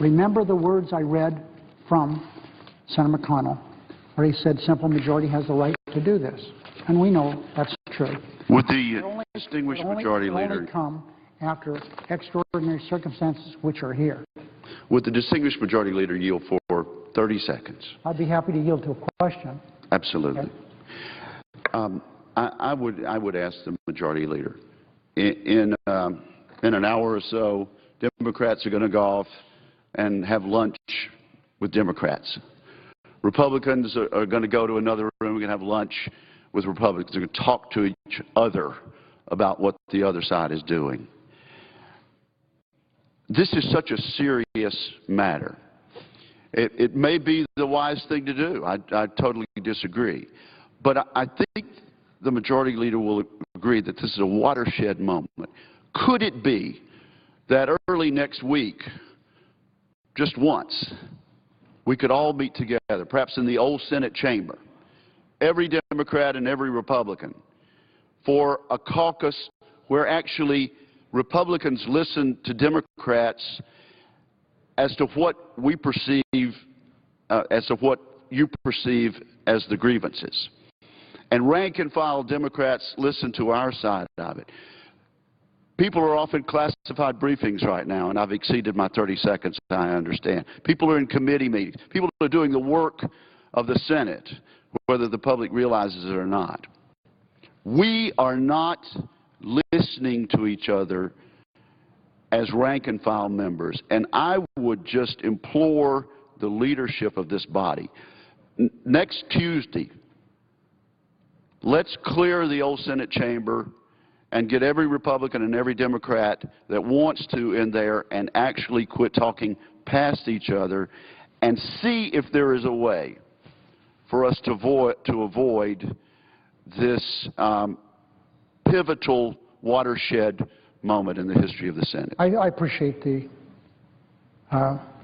Remember the words I read from Senator McConnell, where he said simple majority has the right to do this. And we know that's true. Would the distinguished majority leader only come after extraordinary circumstances which are here. Would the distinguished majority leader yield for 30 seconds? I'd be happy to yield to a question. Absolutely. Okay. I would ask the majority leader, in an hour or so, Democrats are going to go off and have lunch with Democrats. Republicans are going to go to another room. We're going to have lunch with Republicans. They're going to talk to each other about what the other side is doing. This is such a serious matter. It may be the wise thing to do. I totally disagree. But I think the majority leader will agree that this is a watershed moment. Could it be that early next week, just once, we could all meet together, perhaps in the old Senate chamber, every Democrat and every Republican, for a caucus where actually Republicans listen to Democrats as to what we perceive, as to what you perceive as the grievances. And rank-and-file Democrats listen to our side of it. People are often classified briefings right now, and I've exceeded my 30 seconds, I understand. People are in committee meetings. People are doing the work of the Senate, whether the public realizes it or not. We are not listening to each other as rank-and-file members, and I would just implore the leadership of this body. Next Tuesday, let's clear the old Senate chamber and get every Republican and every Democrat that wants to in there and actually quit talking past each other and see if there is a way for us to avoid this pivotal watershed moment in the history of the Senate. I appreciate the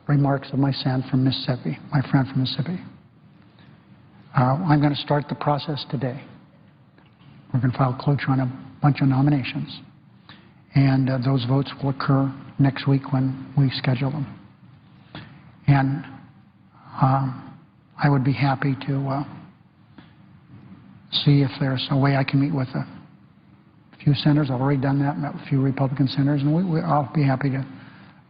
remarks of my son from Mississippi, my friend from Mississippi. I'm going to start the process today. We're going to file cloture on a bunch of nominations, and those votes will occur next week when we schedule them. And I would be happy to see if there's a way I can meet with a few senators. I've already done that, met with a few Republican senators, and I'll be happy to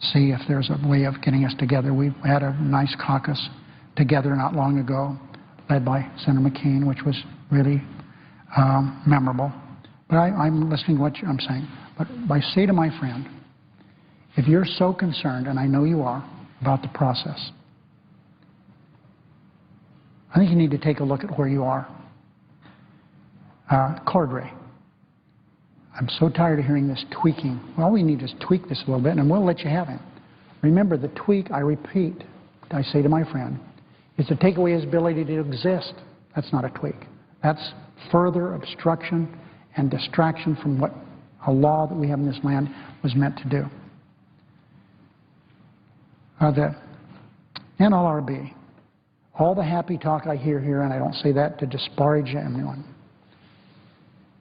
see if there's a way of getting us together. We had a nice caucus together not long ago, led by Senator McCain, which was really memorable. But I'm listening to what I'm saying. But I say to my friend, if you're so concerned, and I know you are, about the process, I think you need to take a look at where you are. Cordray. I'm so tired of hearing this tweaking. Well, all we need is tweak this a little bit, and we'll let you have him. Remember, the tweak, I repeat, I say to my friend, is to take away his ability to exist. That's not a tweak. That's further obstruction and distraction from what a law that we have in this land was meant to do. The NLRB, all the happy talk I hear here, and I don't say that to disparage anyone,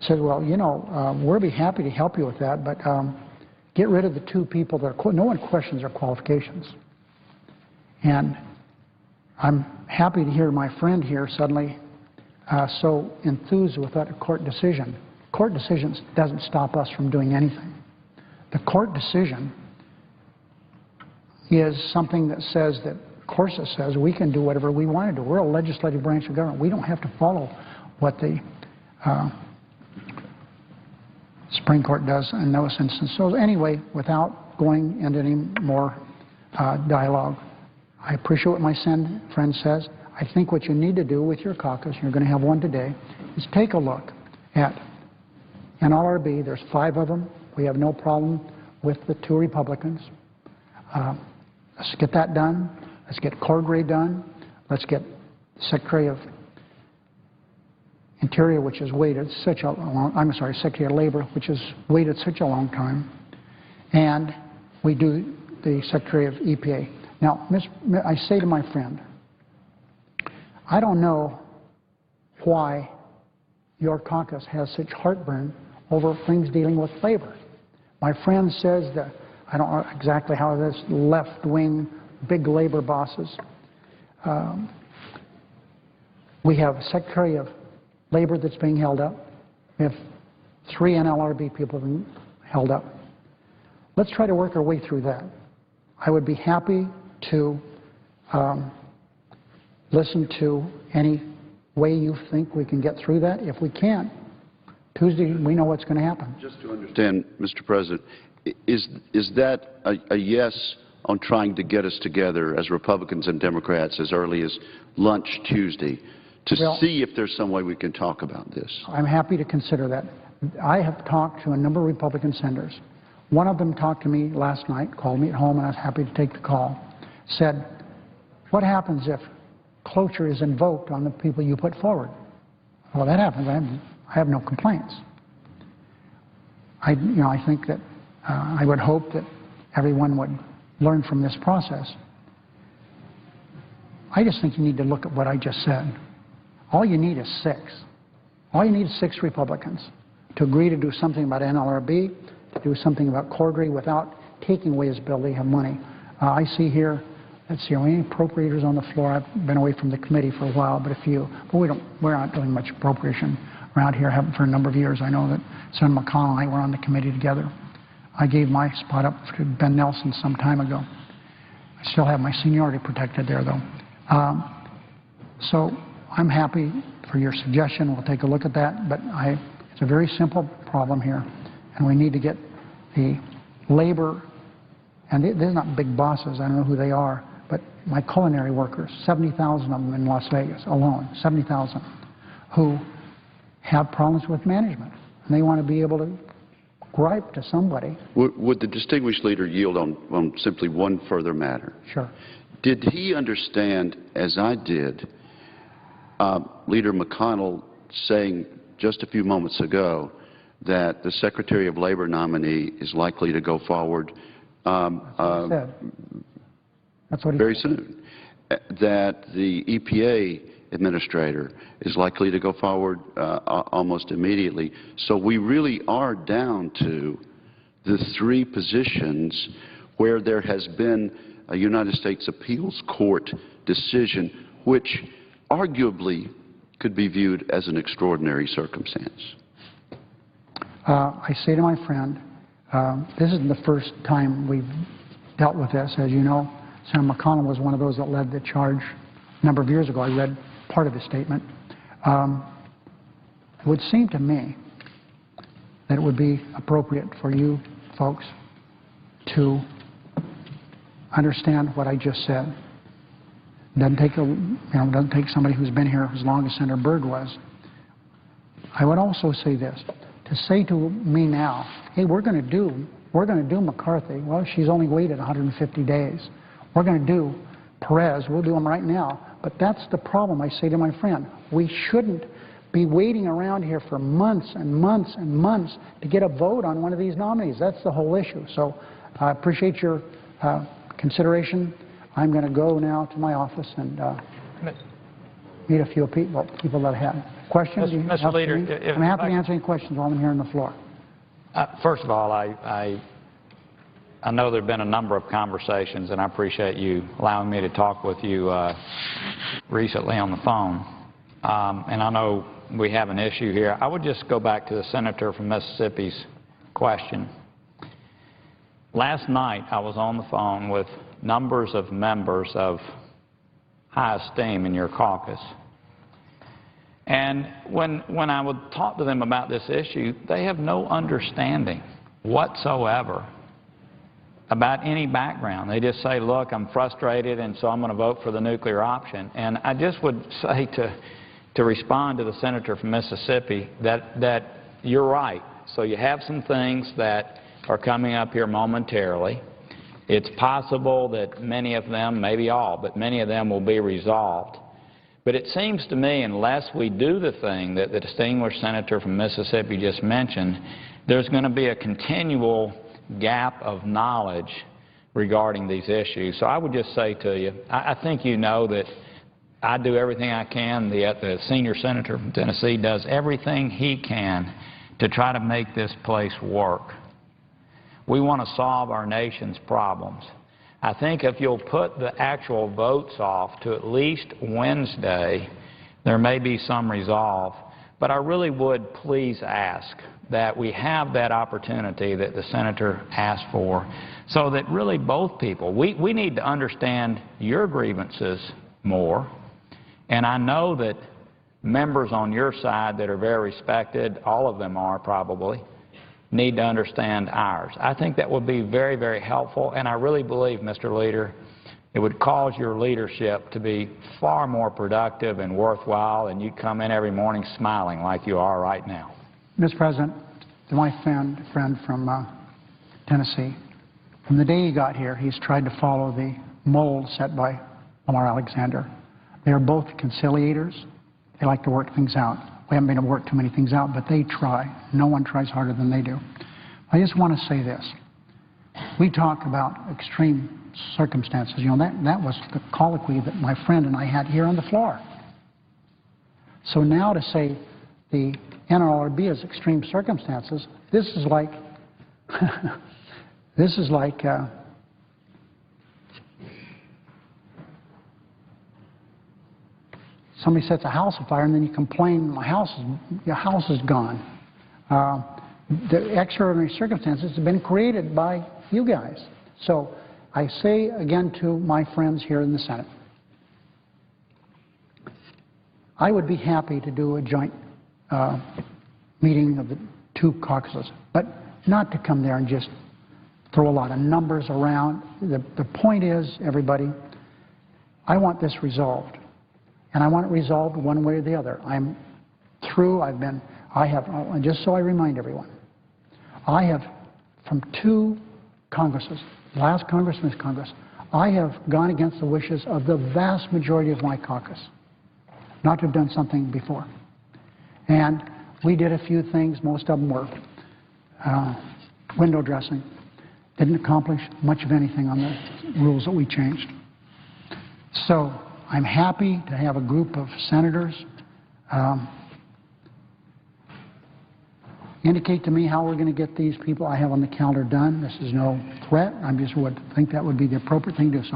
said, well, you know, we'll be happy to help you with that, but get rid of the two people that are, no one questions their qualifications. And I'm happy to hear my friend here suddenly so enthused with that court decision. Court decisions doesn't stop us from doing anything. The court decision is something that says that, of course it says we can do whatever we want to do. We're a legislative branch of government. We don't have to follow what the Supreme Court does in those instances. So anyway, without going into any more dialogue, I appreciate what my friend says. I think what you need to do with your caucus, you're going to have one today, is take a look at NLRB. There's 5 of them. We have no problem with the 2 Republicans. Let's get that done. Let's get Cordray done. Let's get Secretary of Interior, which has waited such a long, I'm sorry, Secretary of Labor, which has waited such a long time. And we do the Secretary of EPA. Now, I say to my friend, I don't know why your caucus has such heartburn over things dealing with labor. My friend says that, I don't know exactly how this left-wing big labor bosses. We have a Secretary of Labor that's being held up. We have 3 NLRB people being held up. Let's try to work our way through that. I would be happy to listen to any way you think we can get through that. If we can't, Tuesday we know what's going to happen. Just to understand, Mr. President, is that a yes on trying to get us together as Republicans and Democrats as early as lunch Tuesday to see if there's some way we can talk about this? I'm happy to consider that. I have talked to a number of Republican senators. One of them talked to me last night, called me at home, and I was happy to take the call, said, what happens if cloture is invoked on the people you put forward? Well, that happens. I have no complaints. I think that I would hope that everyone would learn from this process. I just think you need to look at what I just said. All you need is 6. All you need is 6 Republicans to agree to do something about NLRB, to do something about Cordray without taking away his ability to have money. I see here, let's see, are any appropriators on the floor? I've been away from the committee for a while, but a few. But we're not doing much appropriation around here, haven't for a number of years. I know that Senator McConnell and I were on the committee together. I gave my spot up to Ben Nelson some time ago. I still have my seniority protected there, though. So I'm happy for your suggestion. We'll take a look at that. But it's a very simple problem here, and we need to get the labor, and they're not big bosses. I don't know who they are, but my culinary workers, 70,000 of them in Las Vegas alone, 70,000, who have problems with management. And they want to be able to gripe to somebody. Would the distinguished leader yield on simply one further matter? Sure. Did he understand, as I did, Leader McConnell saying just a few moments ago that the Secretary of Labor nominee is likely to go forward very soon, that the EPA administrator is likely to go forward almost immediately. So we really are down to the 3 positions where there has been a United States Appeals Court decision which arguably could be viewed as an extraordinary circumstance. I say to my friend, this isn't the first time we've dealt with this. As you know, Senator McConnell was one of those that led the charge a number of years ago. I read part of his statement. It would seem to me that it would be appropriate for you folks to understand what I just said. It doesn't take somebody who's been here as long as Senator Byrd was. I would also say this: to say to me now, hey, we're going to do McCarthy. Well, she's only waited 150 days. We're going to do Perez. We'll do them right now. But that's the problem. I say to my friend, we shouldn't be waiting around here for months and months and months to get a vote on one of these nominees. That's the whole issue. So I appreciate your consideration. I'm going to go now to my office and meet a few people that have questions. Mr. Leader, I'm happy to answer any questions while I'm here on the floor. First of all, I know there have been a number of conversations, and I appreciate you allowing me to talk with you recently on the phone. And I know we have an issue here. I would just go back to the senator from Mississippi's question. Last night, I was on the phone with numbers of members of high esteem in your caucus. And when I would talk to them about this issue, they have no understanding whatsoever about any background. They just say, look, I'm frustrated, and so I'm going to vote for the nuclear option. And I just would say to respond to the senator from Mississippi that you're right. So you have some things that are coming up here momentarily. It's possible that many of them, maybe all, but many of them will be resolved. But it seems to me, unless we do the thing that the distinguished senator from Mississippi just mentioned, there's going to be a continual gap of knowledge regarding these issues. So I would just say to you, I think you know that I do everything I can. The senior senator from Tennessee does everything he can to try to make this place work. We want to solve our nation's problems. I think if you'll put the actual votes off to at least Wednesday, there may be some resolve. But I really would please ask that we have that opportunity that the senator asked for, so that really both people, we need to understand your grievances more. And I know that members on your side that are very respected, all of them are probably, need to understand ours. I think that would be very, very helpful, and I really believe, Mr. Leader, it would cause your leadership to be far more productive and worthwhile, and you'd come in every morning smiling like you are right now. Mr. President, to my friend from Tennessee, from the day he got here, he's tried to follow the mold set by Lamar Alexander. They are both conciliators. They like to work things out. We haven't been able to work too many things out, but they try. No one tries harder than they do. I just want to say this. We talk about extreme circumstances. You know, that was the colloquy that my friend and I had here on the floor. So now to say the NLRB is extreme circumstances, this is like somebody sets a house afire and then you complain, your house is gone. The extraordinary circumstances have been created by you guys. So I say again to my friends here in the Senate, I would be happy to do a joint meeting of the two caucuses, but not to come there and just throw a lot of numbers around. The point is, everybody, I want this resolved. And I want it resolved one way or the other. I'm through. Just so I remind everyone, I have, from two Congresses, last Congress and this Congress, I have gone against the wishes of the vast majority of my caucus, not to have done something before. And we did a few things. Most of them were window dressing. Didn't accomplish much of anything on the rules that we changed. So I'm happy to have a group of senators indicate to me how we're going to get these people I have on the calendar done. This is no threat. I just would think that would be the appropriate thing to do. So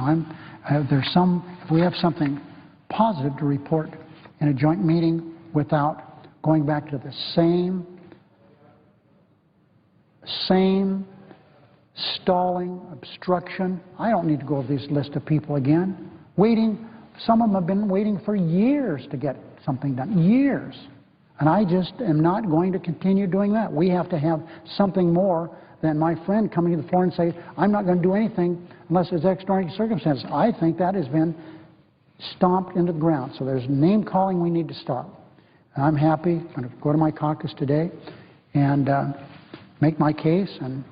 if we have something positive to report in a joint meeting without going back to the same stalling, obstruction. I don't need to go over this list of people again. Waiting. Some of them have been waiting for years to get something done, years. And I just am not going to continue doing that. We have to have something more than my friend coming to the floor and say, I'm not going to do anything unless there's extraordinary circumstances. I think that has been stomped into the ground. So there's name calling we need to stop. And I'm happy. I'm going to go to my caucus today and make my case. And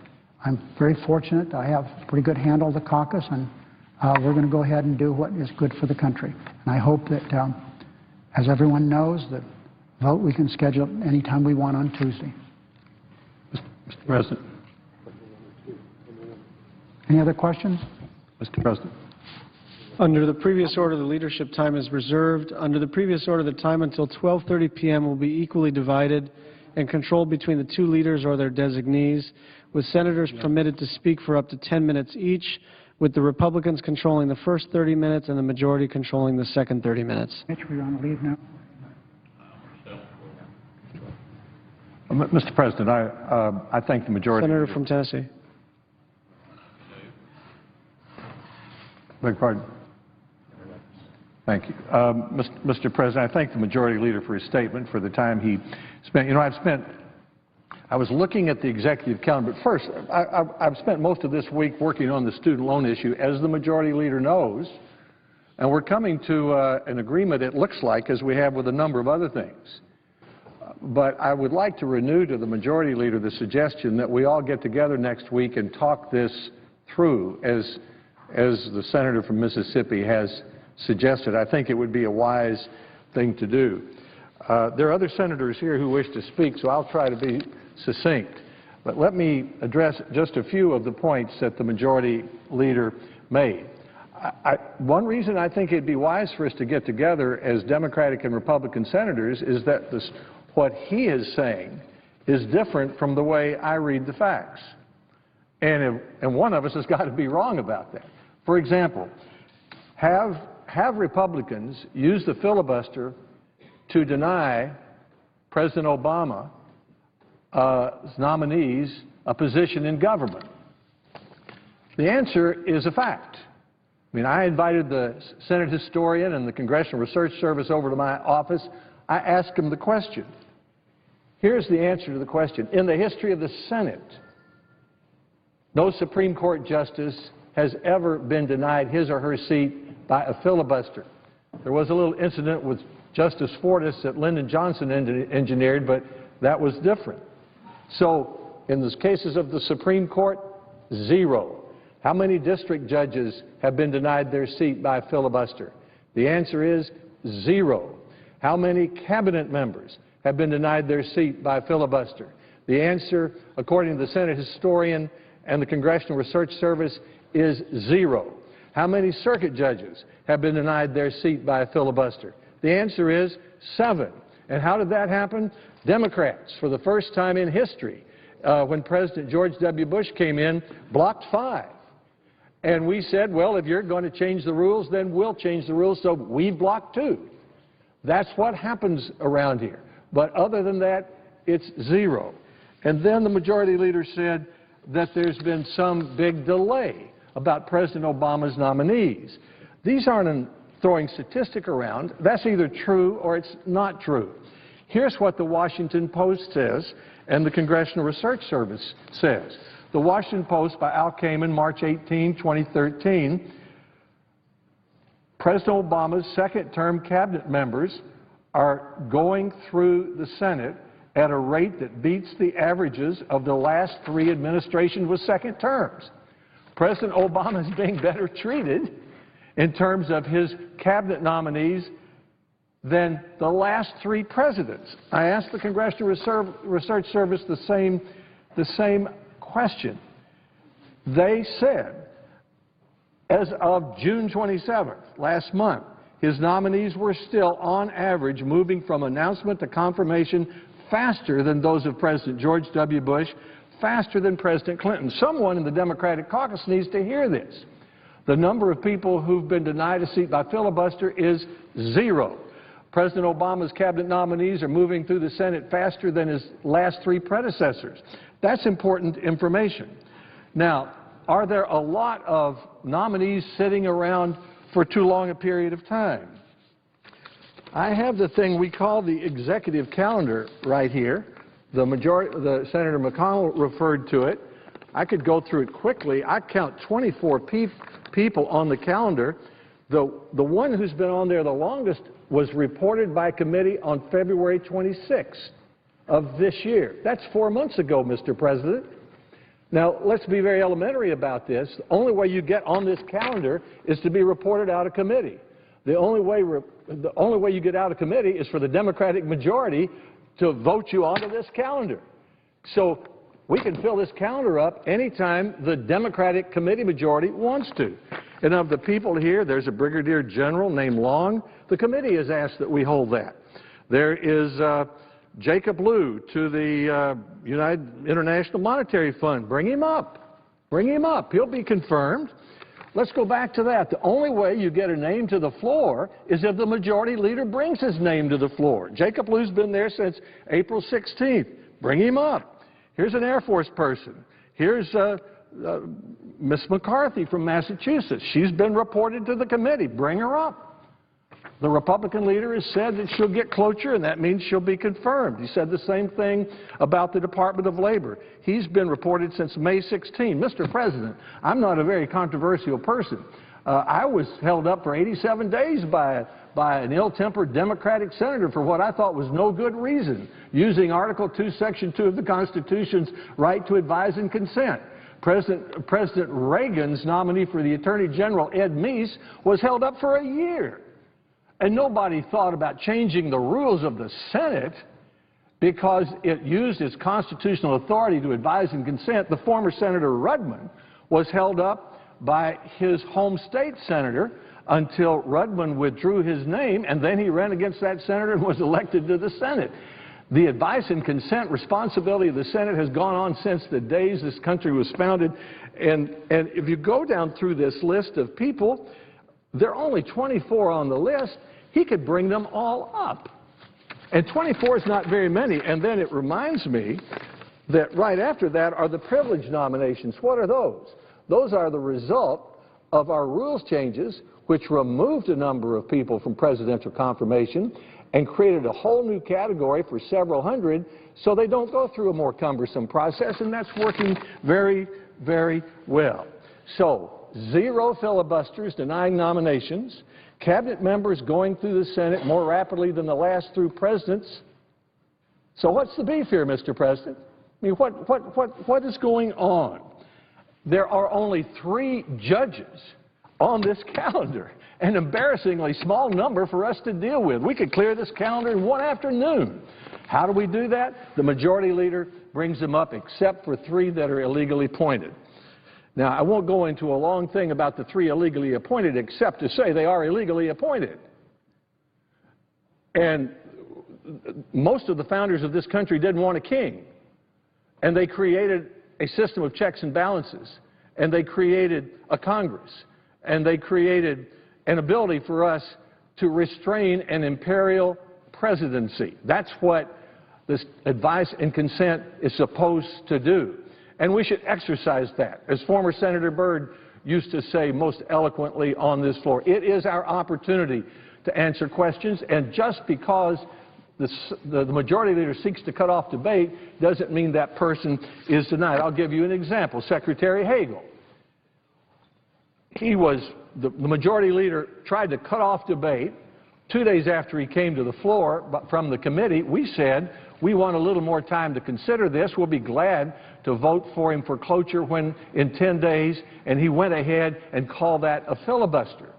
I'm very fortunate. I have a pretty good handle of the caucus, and we're going to go ahead and do what is good for the country. And I hope that, as everyone knows, the vote we can schedule anytime we want on Tuesday. Mr. President. Any other questions? Mr. President. Under the previous order, the leadership time is reserved. Under the previous order, the time until 12:30 p.m. will be equally divided and controlled between the two leaders or their designees, with senators permitted to speak for up to 10 minutes each, with the Republicans controlling the first 30 minutes and the majority controlling the second 30 minutes. Mitch, we're on leave now. Mr. President, I thank the majority. Senator from Tennessee. Beg your pardon? Thank you. Mr. President, I thank the majority leader for his statement, for the time he spent. You know, I was looking at the executive calendar, but first, I've spent most of this week working on the student loan issue, as the majority leader knows, and we're coming to an agreement, it looks like, as we have with a number of other things. But I would like to renew to the majority leader the suggestion that we all get together next week and talk this through, as the senator from Mississippi has suggested. I think it would be a wise thing to do. There are other senators here who wish to speak, so I'll try to be succinct. But let me address just a few of the points that the majority leader made. One reason I think it'd be wise for us to get together as Democratic and Republican senators is that what he is saying is different from the way I read the facts. And one of us has got to be wrong about that. For example, have Republicans use the filibuster to deny President Obama's nominees a position in government? The answer is a fact. I mean, I invited the Senate historian and the Congressional Research Service over to my office. I asked them the question. Here's the answer to the question. In the history of the Senate, no Supreme Court justice has ever been denied his or her seat by a filibuster. There was a little incident with Justice Fortas that Lyndon Johnson engineered, but that was different. So in the cases of the Supreme Court, zero. How many district judges have been denied their seat by filibuster? The answer is zero. How many cabinet members have been denied their seat by filibuster? The answer, according to the Senate historian and the Congressional Research Service, is zero. How many circuit judges have been denied their seat by a filibuster? The answer is 7. And how did that happen? Democrats, for the first time in history, when President George W. Bush came in, blocked 5. And we said, well, if you're going to change the rules, then we'll change the rules, so we blocked 2. That's what happens around here. But other than that, it's 0. And then the majority leader said that there's been some big delay about President Obama's nominees. These aren't throwing statistic around. That's either true or it's not true. Here's what the Washington Post says and the Congressional Research Service says. The Washington Post by Al Kamen, March 18, 2013, President Obama's second-term cabinet members are going through the Senate at a rate that beats the averages of the last 3 administrations with second terms. President Obama is being better treated in terms of his cabinet nominees than the last 3 presidents. I asked the Congressional Research Service the same question. They said, as of June 27th, last month, his nominees were still, on average, moving from announcement to confirmation faster than those of President George W. Bush, faster than President Clinton. Someone in the Democratic caucus needs to hear this. The number of people who've been denied a seat by filibuster is 0. President Obama's cabinet nominees are moving through the Senate faster than his last 3 predecessors. That's important information. Now, are there a lot of nominees sitting around for too long a period of time? I have the thing we call the executive calendar right here. Senator McConnell referred to it. I could go through it quickly. I count 24 people on the calendar. The one who's been on there the longest was reported by committee on February 26th of this year. That's 4 months ago, Mr. President. Now, let's be very elementary about this. The only way you get on this calendar is to be reported out of committee. The only way you get out of committee is for the Democratic majority to vote you onto this calendar. So we can fill this calendar up anytime the Democratic committee majority wants to. And of the people here, there's a brigadier general named Long. The committee has asked that we hold that. There is Jacob Lew to the International Monetary Fund. Bring him up. Bring him up. He'll be confirmed. Let's go back to that. The only way you get a name to the floor is if the majority leader brings his name to the floor. Jacob Lew's been there since April 16th. Bring him up. Here's an Air Force person. Here's Miss McCarthy from Massachusetts. She's been reported to the committee. Bring her up. The Republican leader has said that she'll get cloture, and that means she'll be confirmed. He said the same thing about the Department of Labor. He's been reported since May 16. Mr. President, I'm not a very controversial person. I was held up for 87 days by an ill-tempered Democratic senator for what I thought was no good reason, using Article 2, Section 2 of the Constitution's right to advise and consent. President Reagan's nominee for the Attorney General, Ed Meese, was held up for a year. And nobody thought about changing the rules of the Senate because it used its constitutional authority to advise and consent. The former Senator Rudman was held up by his home state senator until Rudman withdrew his name, and then he ran against that senator and was elected to the Senate. The advice and consent responsibility of the Senate has gone on since the days this country was founded. And if you go down through this list of people, there are only 24 on the list. He could bring them all up. And 24 is not very many. And then it reminds me that right after that are the privilege nominations. What are those? Those are the result of our rules changes, which removed a number of people from presidential confirmation and created a whole new category for several hundred so they don't go through a more cumbersome process, and that's working very, very well. So, 0 filibusters denying nominations, cabinet members going through the Senate more rapidly than the last through presidents. So what's the beef here, Mr. President? I mean, what is going on? There are only 3 judges on this calendar, an embarrassingly small number for us to deal with. We could clear this calendar in one afternoon. How do we do that? The majority leader brings them up except for 3 that are illegally appointed. Now, I won't go into a long thing about the 3 illegally appointed except to say they are illegally appointed. And most of the founders of this country didn't want a king. And they created a system of checks and balances. And they created a Congress. And they created an ability for us to restrain an imperial presidency. That's what this advice and consent is supposed to do. And we should exercise that. As former Senator Byrd used to say most eloquently on this floor, it is our opportunity to answer questions, and just because the majority leader seeks to cut off debate doesn't mean that person is denied. I'll give you an example. Secretary Hagel. The majority leader tried to cut off debate. 2 days after he came to the floor from the committee, we said, we want a little more time to consider this. We'll be glad to vote for him for cloture in 10 days, and he went ahead and called that a filibuster.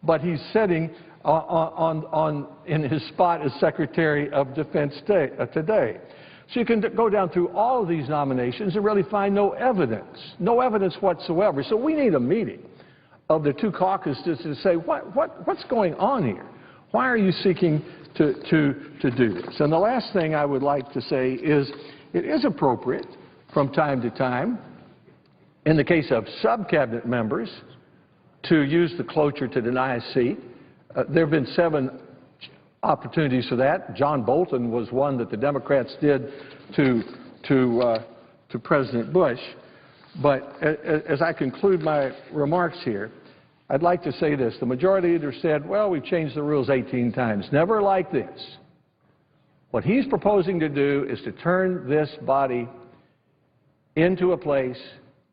But he's sitting in his spot as Secretary of Defense today. So you can go down through all of these nominations and really find no evidence whatsoever. So we need a meeting of the 2 caucuses to say, what's going on here? Why are you seeking to do this? And the last thing I would like to say is it is appropriate from time to time, in the case of sub-cabinet members, to use the cloture to deny a seat. There have been 7 opportunities for that. John Bolton was one that the Democrats did to President Bush. But as I conclude my remarks here, I'd like to say this. The majority leader said, well, we've changed the rules 18 times. Never like this. What he's proposing to do is to turn this body into a place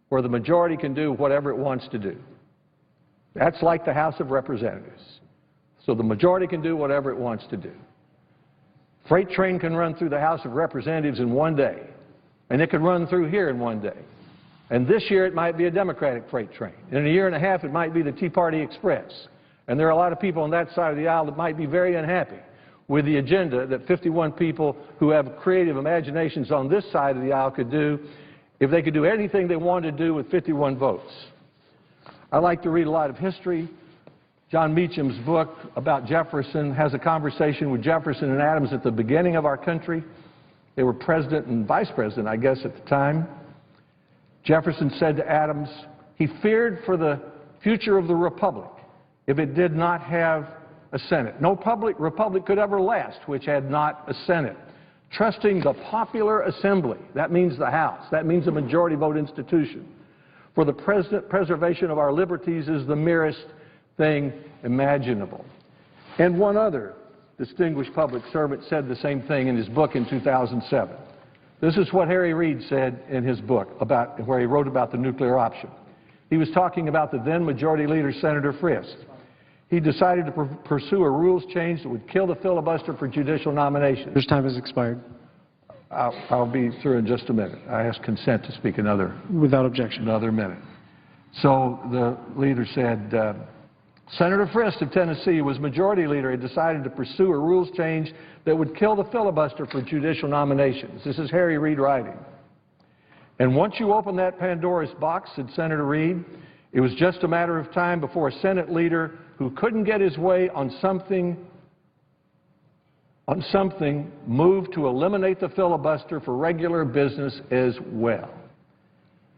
where the majority can do whatever it wants to do. That's like the House of Representatives. So the majority can do whatever it wants to do. Freight train can run through the House of Representatives in one day, and it can run through here in one day. And this year it might be a Democratic freight train. In a year and a half it might be the Tea Party Express. And there are a lot of people on that side of the aisle that might be very unhappy with the agenda that 51 people who have creative imaginations on this side of the aisle could do if they could do anything they wanted to do with 51 votes. I like to read a lot of history. John Meacham's book about Jefferson has a conversation with Jefferson and Adams at the beginning of our country. They were president and vice president, I guess, at the time. Jefferson said to Adams, he feared for the future of the republic if it did not have a Senate. No republic could ever last which had not a Senate. Trusting the popular assembly, that means the House, that means a majority vote institution, for the preservation of our liberties is the merest thing imaginable. And one other distinguished public servant said the same thing in his book in 2007. This is what Harry Reid said in his book where he wrote about the nuclear option. He was talking about the then majority leader, Senator Frist. He decided to pursue a rules change that would kill the filibuster for judicial nominations. Your time has expired. I'll be through in just a minute. I ask consent to speak another minute. So the leader said, Senator Frist of Tennessee was majority leader and decided to pursue a rules change that would kill the filibuster for judicial nominations. This is Harry Reid writing. And once you open that Pandora's box, said Senator Reid, it was just a matter of time before a Senate leader who couldn't get his way on something on something, move to eliminate the filibuster for regular business as well.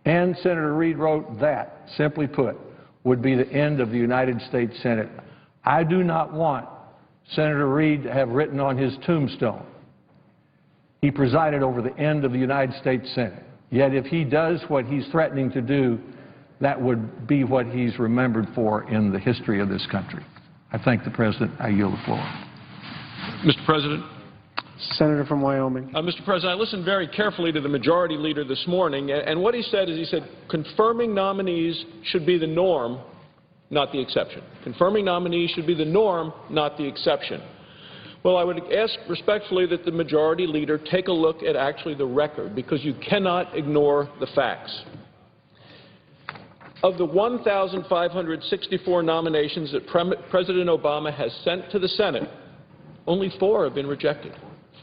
And Senator Reid wrote that, simply put, would be the end of the United States Senate. I do not want Senator Reid to have written on his tombstone, he presided over the end of the United States Senate. Yet if he does what he's threatening to do, that would be what he's remembered for in the history of this country. I thank the President. I yield the floor. Mr. President. Senator from Wyoming. Mr. President, I listened very carefully to the Majority Leader this morning, and what he said is, he said, confirming nominees should be the norm, not the exception. Confirming nominees should be the norm, not the exception. Well, I would ask respectfully that the Majority Leader take a look at actually the record, because you cannot ignore the facts. Of the 1,564 nominations that President Obama has sent to the Senate, only 4 have been rejected.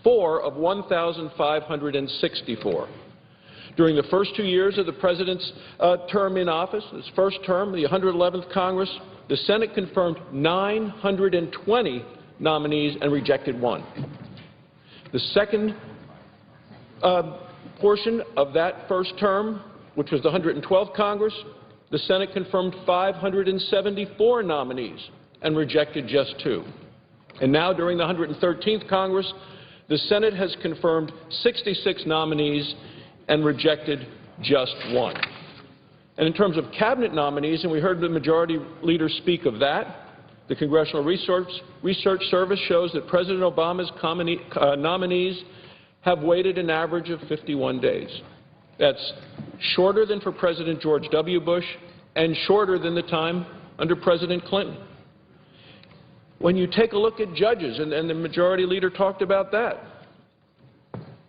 4 of 1,564. During the first 2 years of the President's term in office, his first term, the 111th Congress, the Senate confirmed 920 nominees and rejected 1. The second portion of that first term, which was the 112th Congress, the Senate confirmed 574 nominees and rejected just 2. And now, during the 113th Congress, the Senate has confirmed 66 nominees and rejected just 1. And in terms of cabinet nominees, and we heard the Majority Leader speak of that, the Congressional Research Service shows that President Obama's nominees have waited an average of 51 days. That's shorter than for President George W. Bush and shorter than the time under President Clinton. When you take a look at judges, and the Majority Leader talked about that,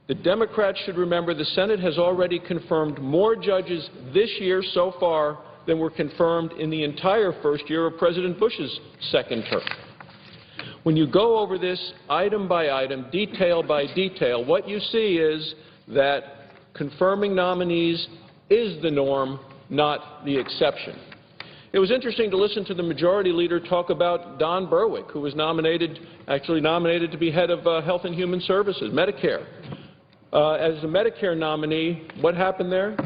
the Democrats should remember the Senate has already confirmed more judges this year so far than were confirmed in the entire first year of President Bush's second term. When you go over this item by item, detail by detail, what you see is that confirming nominees is the norm, not the exception. It was interesting to listen to the Majority Leader talk about Don Berwick, who was actually nominated to be head of Health and Human Services, Medicare. As a Medicare nominee, what happened there?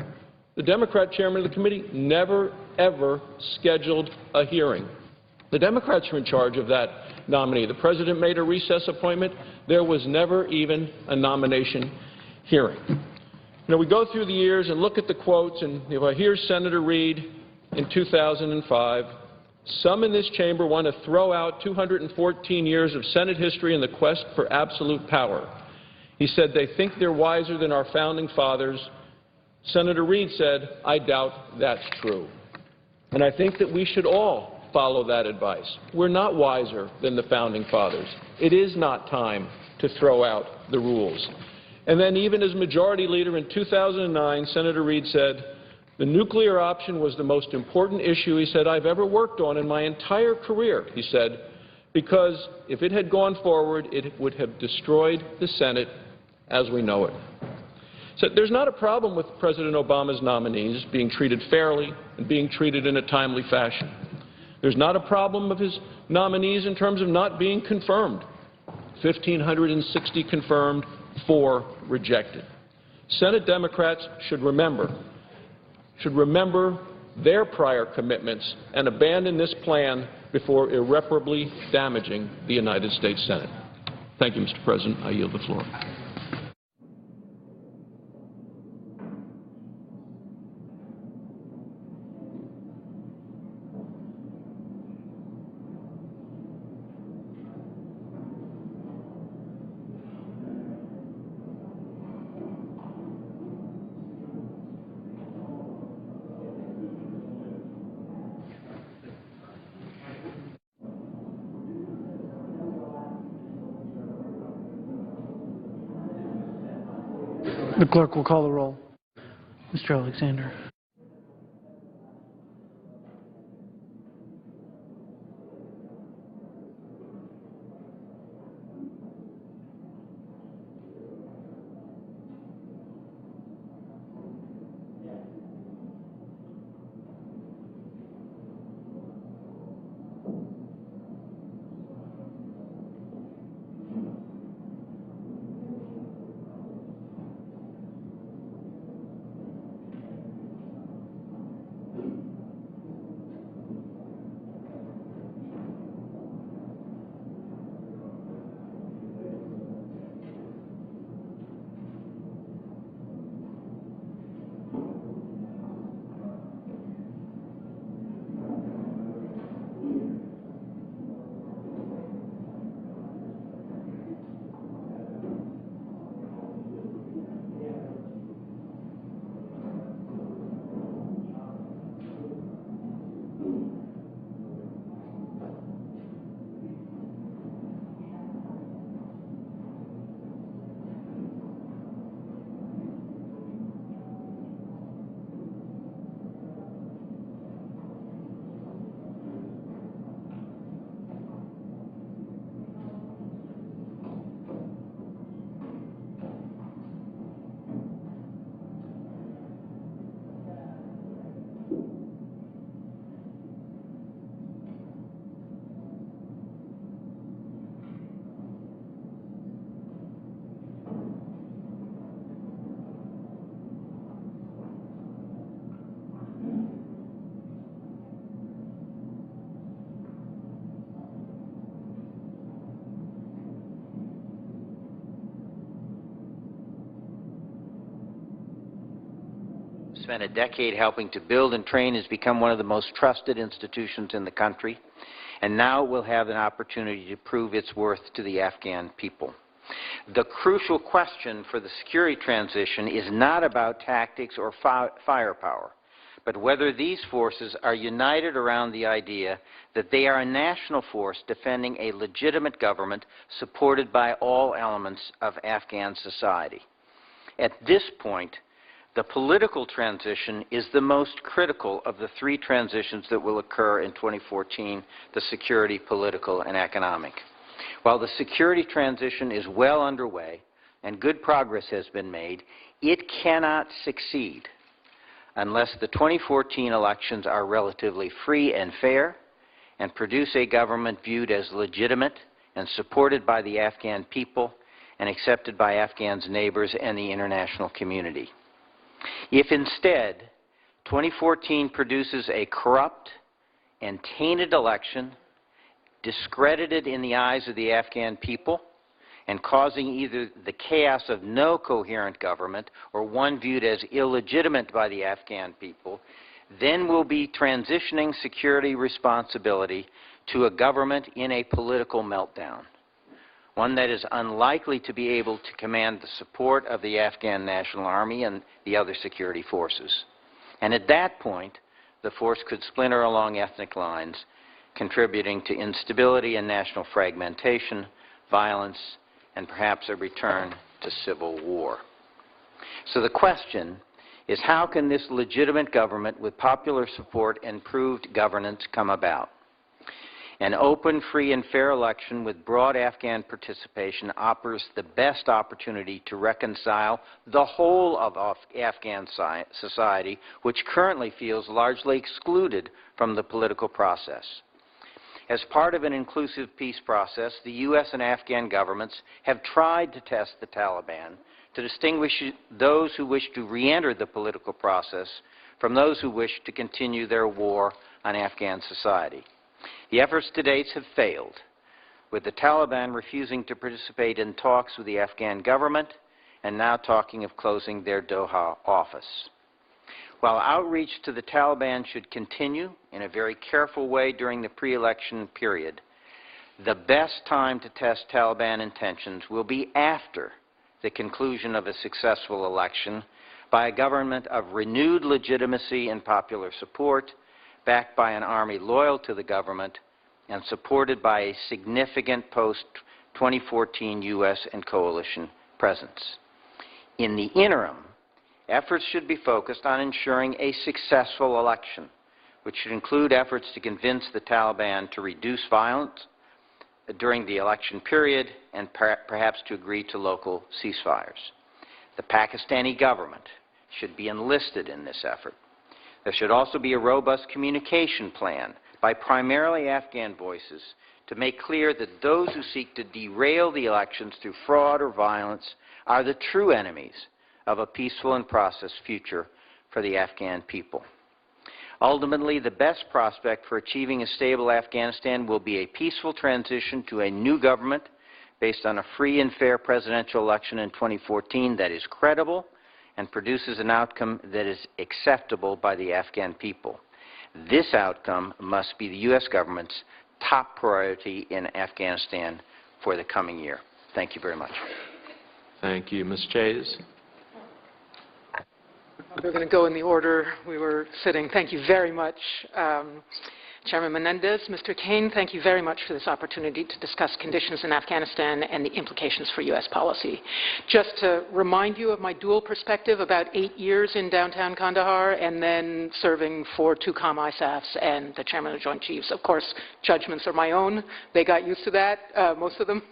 The Democrat chairman of the committee never, ever scheduled a hearing. The Democrats were in charge of that nominee. The President made a recess appointment. There was never even a nomination hearing. You know, we go through the years and look at the quotes, and here's Senator Reid in 2005. Some in this chamber want to throw out 214 years of Senate history in the quest for absolute power. He said they think they're wiser than our founding fathers. Senator Reid said, I doubt that's true. And I think that we should all follow that advice. We're not wiser than the founding fathers. It is not time to throw out the rules. And then even as Majority Leader in 2009, Senator Reid said, the nuclear option was the most important issue, he said, I've ever worked on in my entire career, he said, because if it had gone forward, it would have destroyed the Senate as we know it. So there's not a problem with President Obama's nominees being treated fairly and being treated in a timely fashion. There's not a problem of his nominees in terms of not being confirmed. 1,560 confirmed, 4 rejected. Senate Democrats should remember their prior commitments and abandon this plan before irreparably damaging the United States Senate. Thank you, Mr. President. I yield the floor. The clerk will call the roll. Mr. Alexander. spent a decade helping to build and train, has become one of the most trusted institutions in the country, and now it will have an opportunity to prove its worth to the Afghan people. The crucial question for the security transition is not about tactics or firepower, but whether these forces are united around the idea that they are a national force defending a legitimate government supported by all elements of Afghan society. At this point, the political transition is the most critical of the three transitions that will occur in 2014, the security, political, and economic. While the security transition is well underway and good progress has been made, it cannot succeed unless the 2014 elections are relatively free and fair and produce a government viewed as legitimate and supported by the Afghan people and accepted by Afghans' neighbors and the international community. If instead 2014 produces a corrupt and tainted election, discredited in the eyes of the Afghan people, and causing either the chaos of no coherent government or one viewed as illegitimate by the Afghan people, then we'll be transitioning security responsibility to a government in a political meltdown, one that is unlikely to be able to command the support of the Afghan National Army and the other security forces. And at that point, the force could splinter along ethnic lines, contributing to instability and national fragmentation, violence, and perhaps a return to civil war. So the question is, how can this legitimate government with popular support and proved governance come about? An open, free, and fair election with broad Afghan participation offers the best opportunity to reconcile the whole of Afghan society, which currently feels largely excluded from the political process. As part of an inclusive peace process, the U.S. and Afghan governments have tried to test the Taliban to distinguish those who wish to re-enter the political process from those who wish to continue their war on Afghan society. The efforts to date have failed, with the Taliban refusing to participate in talks with the Afghan government and now talking of closing their Doha office. While outreach to the Taliban should continue in a very careful way during the pre-election period, the best time to test Taliban intentions will be after the conclusion of a successful election by a government of renewed legitimacy and popular support, backed by an army loyal to the government and supported by a significant post-2014 U.S. and coalition presence. In the interim, efforts should be focused on ensuring a successful election, which should include efforts to convince the Taliban to reduce violence during the election period and perhaps to agree to local ceasefires. The Pakistani government should be enlisted in this effort. There should also be a robust communication plan by primarily Afghan voices to make clear that those who seek to derail the elections through fraud or violence are the true enemies of a peaceful and prosperous future for the Afghan people. Ultimately, the best prospect for achieving a stable Afghanistan will be a peaceful transition to a new government based on a free and fair presidential election in 2014 that is credible and produces an outcome that is acceptable by the Afghan people. This outcome must be the U.S. government's top priority in Afghanistan for the coming year. Thank you very much. Thank you. Ms. Chase. We're going to go in the order we were sitting. Thank you very much, Chairman Menendez. Mr. Kaine, thank you very much for this opportunity to discuss conditions in Afghanistan and the implications for U.S. policy. Just to remind you of my dual perspective, about 8 years in downtown Kandahar and then serving for 2 COM ISAFs and the Chairman of the Joint Chiefs. Of course, judgments are my own. They got used to that, most of them.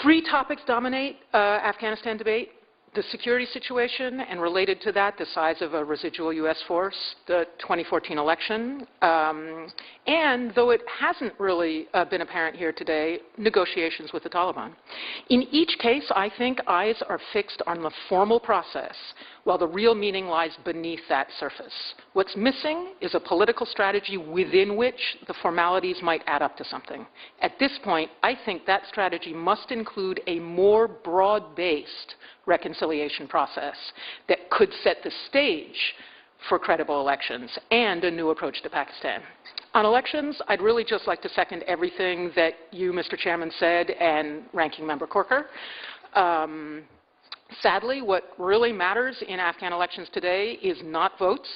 3 topics dominate Afghanistan debate: the security situation, and related to that, the size of a residual U.S. force, the 2014 election, and, though it hasn't really been apparent here today, negotiations with the Taliban. In each case, I think eyes are fixed on the formal process, while the real meaning lies beneath that surface. What's missing is a political strategy within which the formalities might add up to something. At this point, I think that strategy must include a more broad-based reconciliation process that could set the stage for credible elections and a new approach to Pakistan. On elections, I'd really just like to second everything that you, Mr. Chairman, said and Ranking Member Corker. Sadly, what really matters in Afghan elections today is not votes,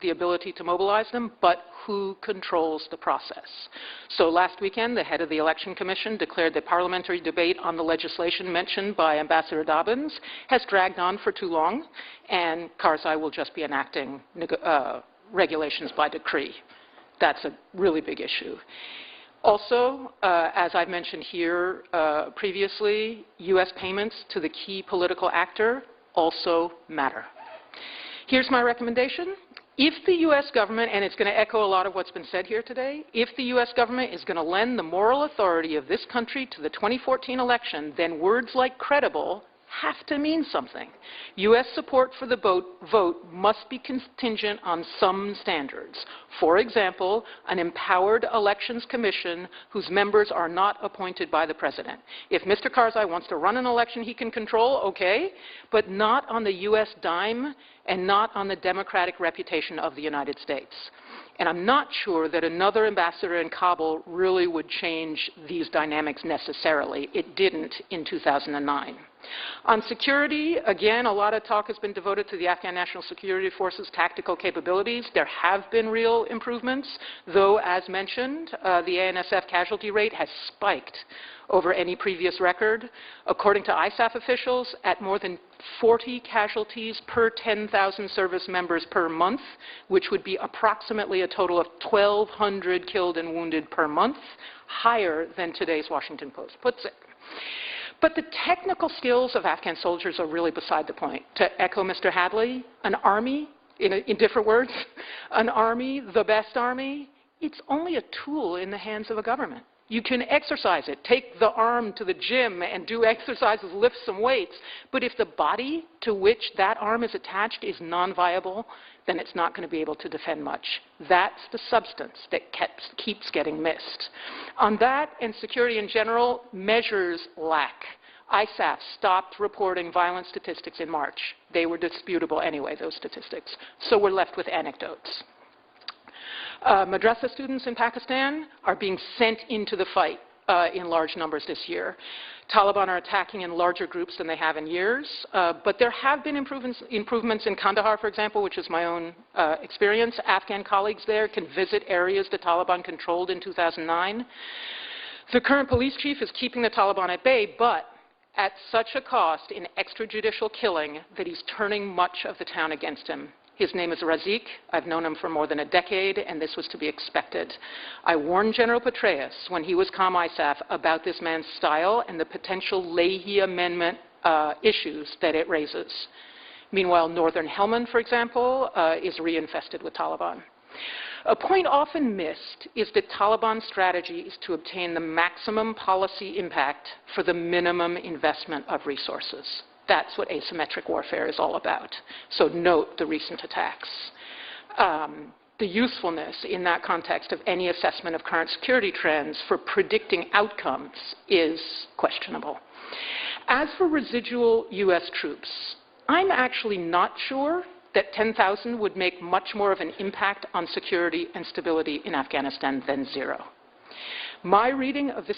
the ability to mobilize them, but who controls the process. So last weekend, the head of the Election Commission declared that parliamentary debate on the legislation mentioned by Ambassador Dobbins has dragged on for too long, and Karzai will just be enacting regulations by decree. That's a really big issue. Also, as I've mentioned here previously, U.S. payments to the key political actor also matter. Here's my recommendation. If the U.S. government, and it's going to echo a lot of what's been said here today, if the U.S. government is going to lend the moral authority of this country to the 2014 election, then words like credible have to mean something. U.S. support for the vote must be contingent on some standards. For example, an empowered elections commission whose members are not appointed by the president. If Mr. Karzai wants to run an election he can control, okay, but not on the U.S. dime and not on the democratic reputation of the United States. And I'm not sure that another ambassador in Kabul really would change these dynamics necessarily. It didn't in 2009. On security, again, a lot of talk has been devoted to the Afghan National Security Forces' tactical capabilities. There have been real improvements, though, as mentioned, the ANSF casualty rate has spiked over any previous record. According to ISAF officials, at more than 40 casualties per 10,000 service members per month, which would be approximately a total of 1,200 killed and wounded per month, higher than today's Washington Post puts it. But the technical skills of Afghan soldiers are really beside the point. To echo Mr. Hadley, an army, in different words, an army, the best army, it's only a tool in the hands of a government. You can exercise it, take the arm to the gym and do exercises, lift some weights, but if the body to which that arm is attached is non-viable, then it's not going to be able to defend much. That's the substance that keeps getting missed. On that and security in general, measures lack. ISAF stopped reporting violent statistics in March. They were disputable anyway, those statistics. So we're left with anecdotes. Madrasa students in Pakistan are being sent into the fight in large numbers this year. Taliban are attacking in larger groups than they have in years, but there have been improvements in Kandahar, for example, which is my own experience. Afghan colleagues there can visit areas the Taliban controlled in 2009. The current police chief is keeping the Taliban at bay, but at such a cost in extrajudicial killing that he's turning much of the town against him. His name is Razik. I've known him for more than a decade, and this was to be expected. I warned General Petraeus when he was ComISAF about this man's style and the potential Leahy Amendment issues that it raises. Meanwhile, northern Helmand, for example, is reinfested with Taliban. A point often missed is that Taliban's strategy is to obtain the maximum policy impact for the minimum investment of resources. That's what asymmetric warfare is all about. So note the recent attacks. The usefulness in that context of any assessment of current security trends for predicting outcomes is questionable. As for residual U.S. troops, I'm actually not sure that 10,000 would make much more of an impact on security and stability in Afghanistan than zero. My reading of the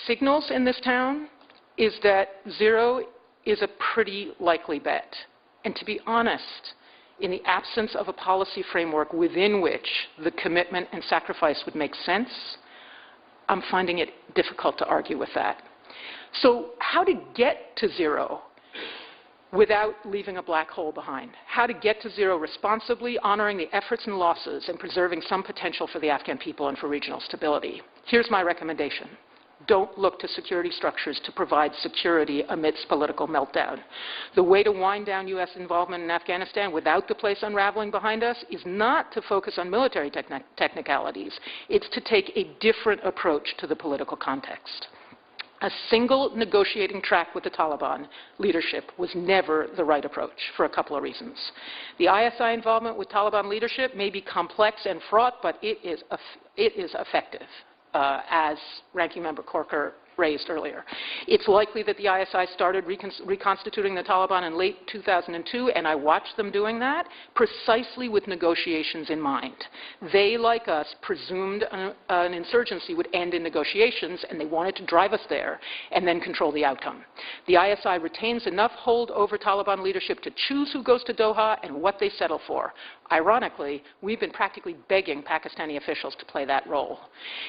signals in this town is that zero is a pretty likely bet. And to be honest, in the absence of a policy framework within which the commitment and sacrifice would make sense, I'm finding it difficult to argue with that. So how to get to zero without leaving a black hole behind? How to get to zero responsibly, honoring the efforts and losses, and preserving some potential for the Afghan people and for regional stability? Here's my recommendation. Don't look to security structures to provide security amidst political meltdown. The way to wind down U.S. involvement in Afghanistan without the place unraveling behind us is not to focus on military technicalities. It's to take a different approach to the political context. A single negotiating track with the Taliban leadership was never the right approach for a couple of reasons. The ISI involvement with Taliban leadership may be complex and fraught, but it is effective, as Ranking Member Corker raised earlier. It's likely that the ISI started reconstituting the Taliban in late 2002, and I watched them doing that precisely with negotiations in mind. They, like us, presumed an insurgency would end in negotiations, and they wanted to drive us there and then control the outcome. The ISI retains enough hold over Taliban leadership to choose who goes to Doha and what they settle for. Ironically, we've been practically begging Pakistani officials to play that role.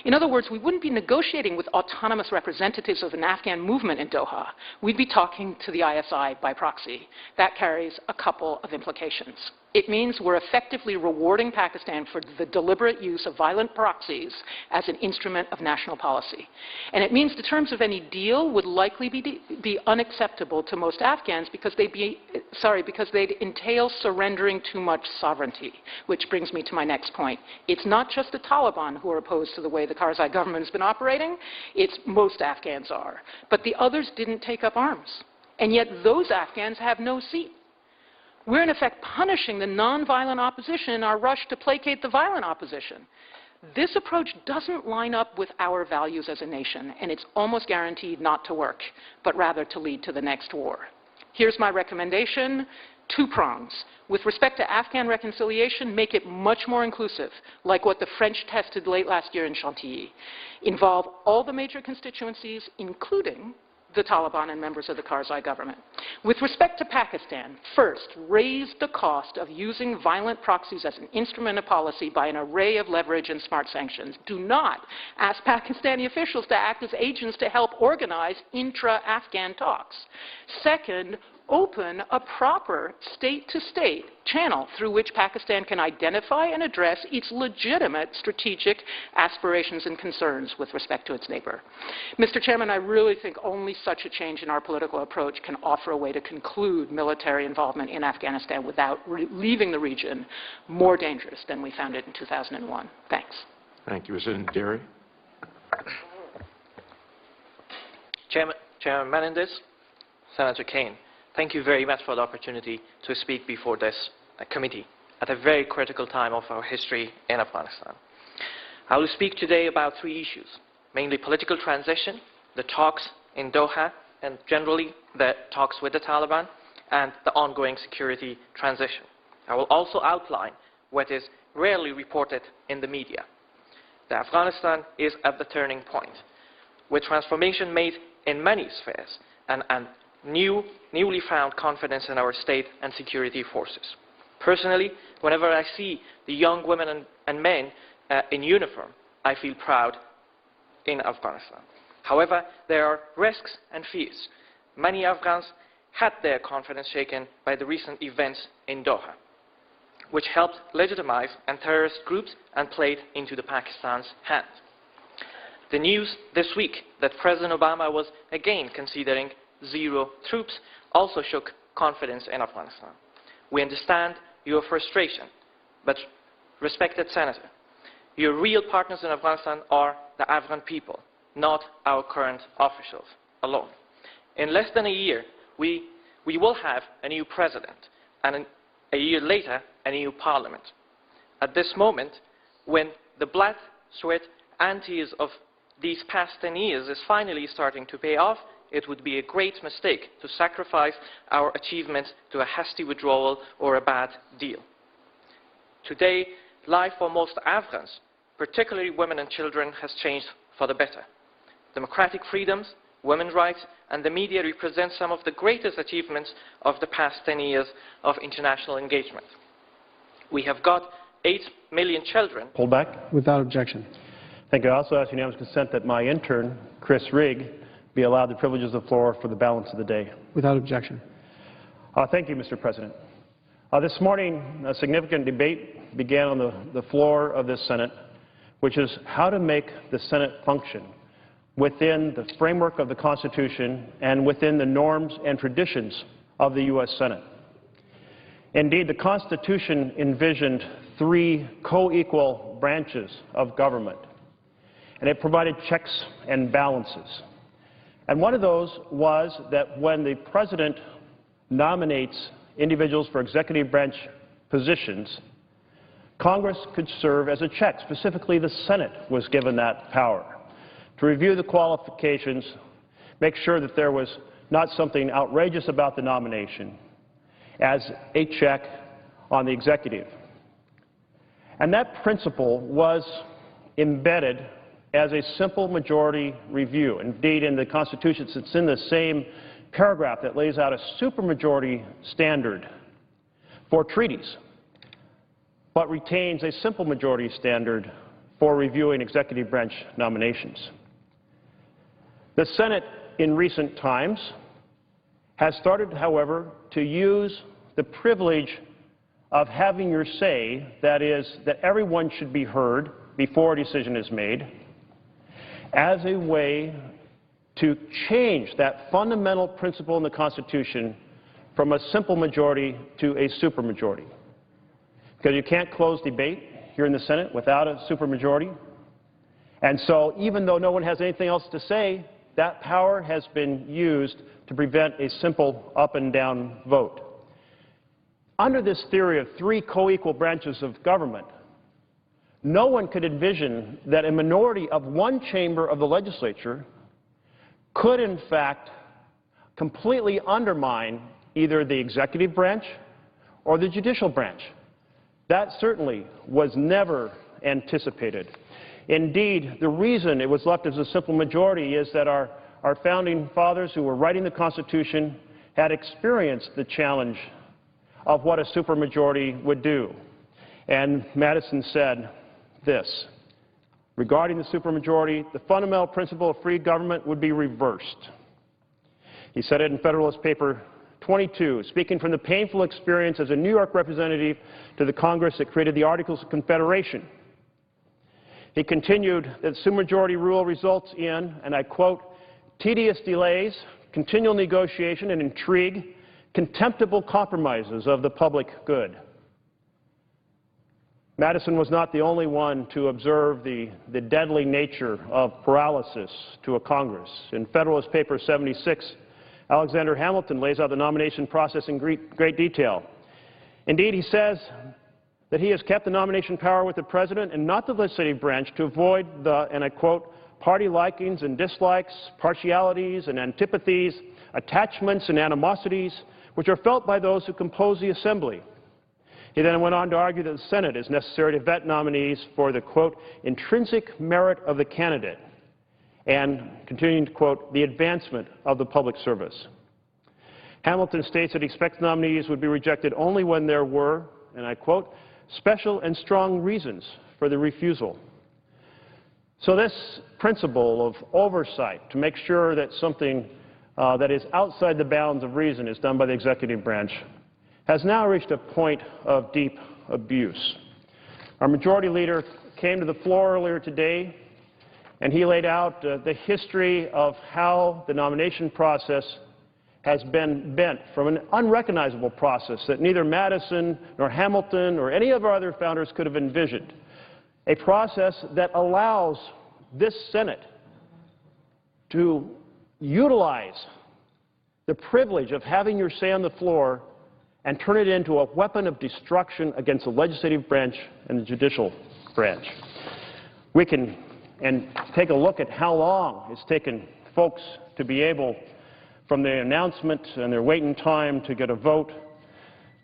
In other words, we wouldn't be negotiating with autonomous representatives of an Afghan movement in Doha. We'd be talking to the ISI by proxy. That carries a couple of implications. It means we're effectively rewarding Pakistan for the deliberate use of violent proxies as an instrument of national policy. And it means the terms of any deal would likely be unacceptable to most Afghans because they'd entail surrendering too much sovereignty, which brings me to my next point. It's not just the Taliban who are opposed to the way the Karzai government has been operating. It's most Afghans are. But the others didn't take up arms. And yet those Afghans have no seat. We're in effect punishing the nonviolent opposition in our rush to placate the violent opposition. This approach doesn't line up with our values as a nation, and it's almost guaranteed not to work, but rather to lead to the next war. Here's my recommendation, 2 prongs. With respect to Afghan reconciliation, make it much more inclusive, like what the French tested late last year in Chantilly. Involve all the major constituencies, including the Taliban and members of the Karzai government. With respect to Pakistan, first, raise the cost of using violent proxies as an instrument of policy by an array of leverage and smart sanctions. Do not ask Pakistani officials to act as agents to help organize intra-Afghan talks. Second, open a proper state-to-state channel through which Pakistan can identify and address its legitimate strategic aspirations and concerns with respect to its neighbor. Mr. Chairman, I really think only such a change in our political approach can offer a way to conclude military involvement in Afghanistan without leaving the region more dangerous than we found it in 2001. Thanks. Thank you. President Derry. Chairman Menendez, Senator Kaine, thank you very much for the opportunity to speak before this committee at a very critical time of our history in Afghanistan. I will speak today about 3 issues, mainly political transition, the talks in Doha, and generally the talks with the Taliban, and the ongoing security transition. I will also outline what is rarely reported in the media. That Afghanistan is at the turning point, with transformation made in many spheres and newly found confidence in our state and security forces. Personally, whenever I see the young women and men in uniform, I feel proud in Afghanistan. However, there are risks and fears. Many Afghans had their confidence shaken by the recent events in Doha, which helped legitimize terrorist groups and played into Pakistan's hands. The news this week that President Obama was again considering 0 troops also shook confidence in Afghanistan. We understand your frustration, but respected Senator, your real partners in Afghanistan are the Afghan people, not our current officials alone. In less than a year, we will have a new president, and a year later, a new parliament. At this moment, when the blood, sweat, and tears of these past 10 years is finally starting to pay off, it would be a great mistake to sacrifice our achievements to a hasty withdrawal or a bad deal. Today, life for most Afghans, particularly women and children, has changed for the better. Democratic freedoms, women's rights, and the media represent some of the greatest achievements of the past 10 years of international engagement. We have got 8 million children. Hold back. Without objection. Thank you. I also ask unanimous consent that my intern, Chris Rigg, be allowed the privileges of the floor for the balance of the day. Without objection. Thank you, Mr. President. This morning, a significant debate began on the floor of this Senate, which is how to make the Senate function within the framework of the Constitution and within the norms and traditions of the U.S. Senate. Indeed, the Constitution envisioned 3 co-equal branches of government, and it provided checks and balances. And one of those was that when the President nominates individuals for executive branch positions, Congress could serve as a check. Specifically, the Senate was given that power to review the qualifications, make sure that there was not something outrageous about the nomination, as a check on the executive. And that principle was embedded as a simple majority review. Indeed, in the Constitution, it's in the same paragraph that lays out a supermajority standard for treaties, but retains a simple majority standard for reviewing executive branch nominations. The Senate, in recent times, has started, however, to use the privilege of having your say, that is, that everyone should be heard before a decision is made, as a way to change that fundamental principle in the Constitution from a simple majority to a supermajority. Because you can't close debate here in the Senate without a supermajority. And so even though no one has anything else to say, that power has been used to prevent a simple up and down vote. Under this theory of three co-equal branches of government, no one could envision that a minority of one chamber of the legislature could, in fact, completely undermine either the executive branch or the judicial branch. That certainly was never anticipated. Indeed, the reason it was left as a simple majority is that our founding fathers who were writing the Constitution had experienced the challenge of what a supermajority would do. And Madison said this: regarding the supermajority, the fundamental principle of free government would be reversed. He said it in Federalist Paper 22, speaking from the painful experience as a New York representative to the Congress that created the Articles of Confederation. He continued that supermajority rule results in, and I quote, tedious delays, continual negotiation and intrigue, contemptible compromises of the public good. Madison was not the only one to observe the deadly nature of paralysis to a Congress. In Federalist Paper 76, Alexander Hamilton lays out the nomination process in great detail. Indeed, he says that he has kept the nomination power with the President and not the legislative branch to avoid the, and I quote, party likings and dislikes, partialities and antipathies, attachments and animosities, which are felt by those who compose the Assembly. He then went on to argue that the Senate is necessary to vet nominees for the, quote, intrinsic merit of the candidate, and continuing to quote, the advancement of the public service. Hamilton states that he expects nominees would be rejected only when there were, and I quote, special and strong reasons for the refusal. So this principle of oversight to make sure that something that is outside the bounds of reason is done by the executive branch has now reached a point of deep abuse. Our majority leader came to the floor earlier today and he laid out the history of how the nomination process has been bent from an unrecognizable process that neither Madison nor Hamilton or any of our other founders could have envisioned. A process that allows this Senate to utilize the privilege of having your say on the floor and turn it into a weapon of destruction against the legislative branch and the judicial branch. We can take a look at how long it's taken folks to be able, from the announcement and their waiting time to get a vote.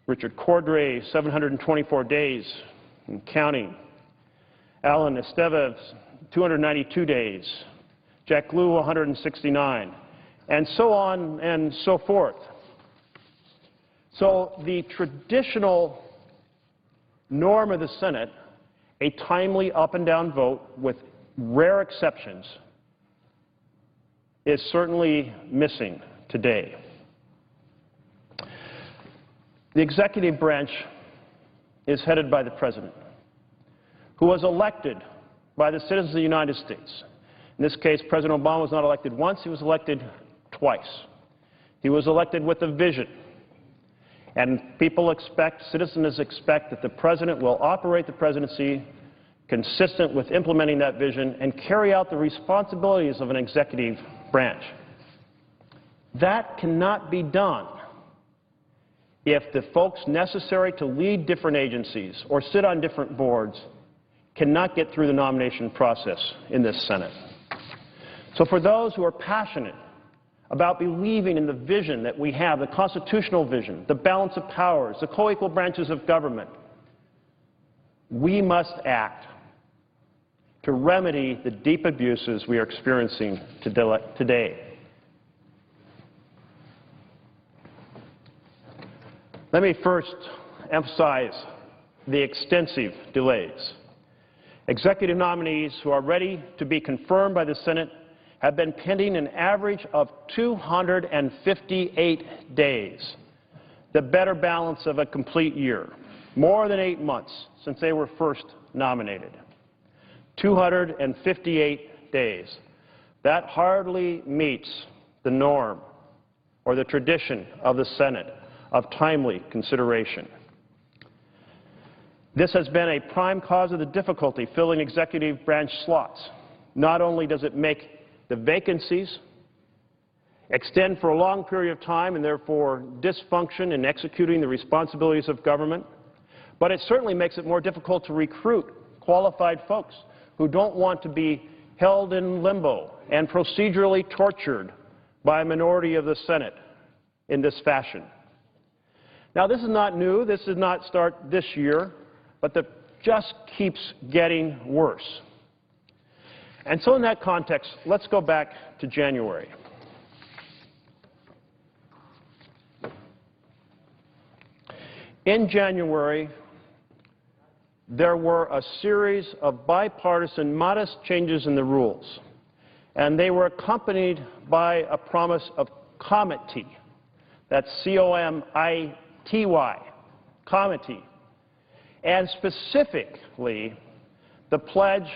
Richard Cordray, 724 days and counting. Alan Estevez, 292 days. Jack Lew, 169. And so on and so forth. So the traditional norm of the Senate, a timely up and down vote with rare exceptions, is certainly missing today. The executive branch is headed by the President, who was elected by the citizens of the United States. In this case, President Obama was not elected once, he was elected twice. He was elected with a vision. And people expect, citizens expect, that the President will operate the presidency consistent with implementing that vision and carry out the responsibilities of an executive branch. That cannot be done if the folks necessary to lead different agencies or sit on different boards cannot get through the nomination process in this Senate. So for those who are passionate about believing in the vision that we have, the constitutional vision, the balance of powers, the co-equal branches of government, we must act to remedy the deep abuses we are experiencing today. Let me first emphasize the extensive delays. Executive nominees who are ready to be confirmed by the Senate have been pending an average of 258 days, the better balance of a complete year, more than 8 months since they were first nominated. 258 days. That hardly meets the norm or the tradition of the Senate of timely consideration. This has been a prime cause of the difficulty filling executive branch slots. Not only does it make the vacancies extend for a long period of time and therefore dysfunction in executing the responsibilities of government, but it certainly makes it more difficult to recruit qualified folks who don't want to be held in limbo and procedurally tortured by a minority of the Senate in this fashion. Now, this is not new. This did not start this year, but it just keeps getting worse. And so in that context, let's go back to January. In January, there were a series of bipartisan modest changes in the rules, and they were accompanied by a promise of comity. That's C-O-M-I-T-Y, comity. And specifically, the pledge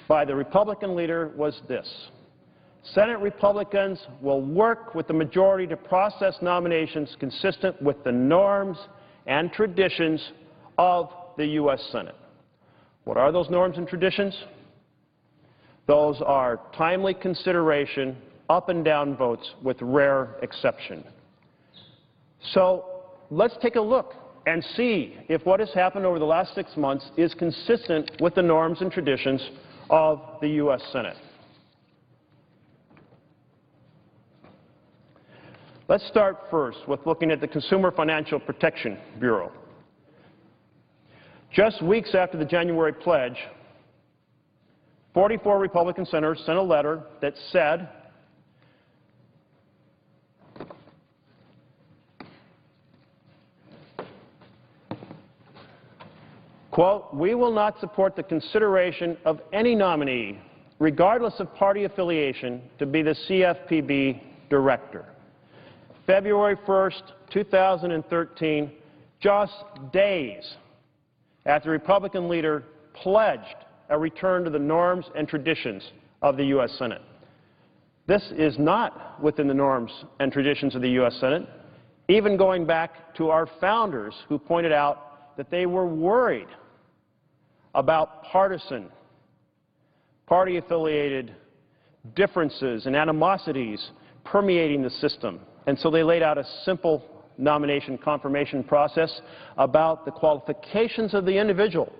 by the Republican leader was this: Senate Republicans will work with the majority to process nominations consistent with the norms and traditions of the U.S. Senate. What are those norms and traditions? Those are timely consideration, up and down votes with rare exception. So let's take a look and see if what has happened over the last 6 months is consistent with the norms and traditions of the U.S. Senate. Let's start first with looking at the Consumer Financial Protection Bureau. Just weeks after the January pledge, 44 Republican senators sent a letter that said, quote, "We will not support the consideration of any nominee, regardless of party affiliation, to be the CFPB director." February 1st, 2013, just days after the Republican leader pledged a return to the norms and traditions of the U.S. Senate. This is not within the norms and traditions of the U.S. Senate, even going back to our founders who pointed out that they were worried about partisan, party-affiliated differences and animosities permeating the system. And so they laid out a simple nomination confirmation process about the qualifications of the individual,